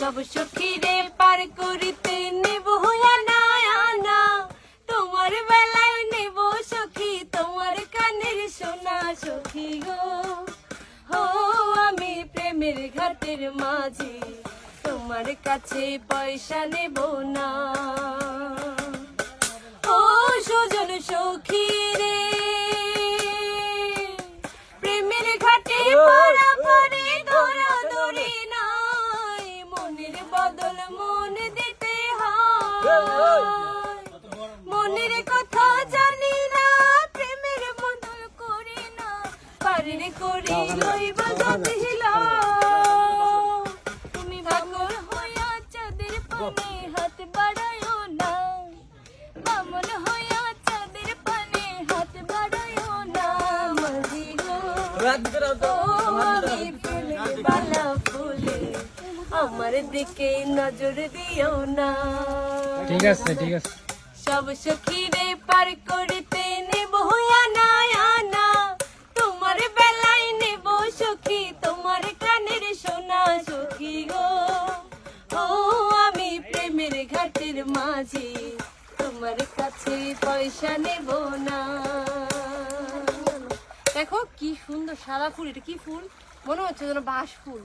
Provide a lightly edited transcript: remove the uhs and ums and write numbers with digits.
সব সখীরে পার করিতে নেব আনা আনা, তোমার বেলায় নেব সখী তোমার কানের সোনা সখী গো। ও আমি প্রেমের ঘাটের মাঝি, তোমার কাছে পয়সা নেব না। ও সুজন সখী রে, প্রেমের ঘাটে পারাপারে ধরাধরি নাই, মনের বদল মন দিতে হয়। মনের কথা জানি না, প্রেমের বদল করি না, পারের করি লইব দিলা। তুমি পাগল হইয়া চাঁদের পানে হাত বাড়ায়ো না, বামন হইয়া চাঁদের পানে হাত বাড়ায়ো না। মাঝি গো, ও আমি প্রেমের বালা ফুলে, আমার দিকে নজর দিও না। ঠিক আছে ঠিক আছে। সব সখীরে পার করিতে নেব আনা আনা, তোমার বেলায় নেব সখী তোমার কানের সোনা সখী গো। ও আমি প্রেমের ঘাটের মাঝি, তোমার কাছে পয়সা নেব না। দেখো কি সুন্দর সাদা ফুল, এটা কি ফুল? মনে হচ্ছে যেন বাঁশ ফুল।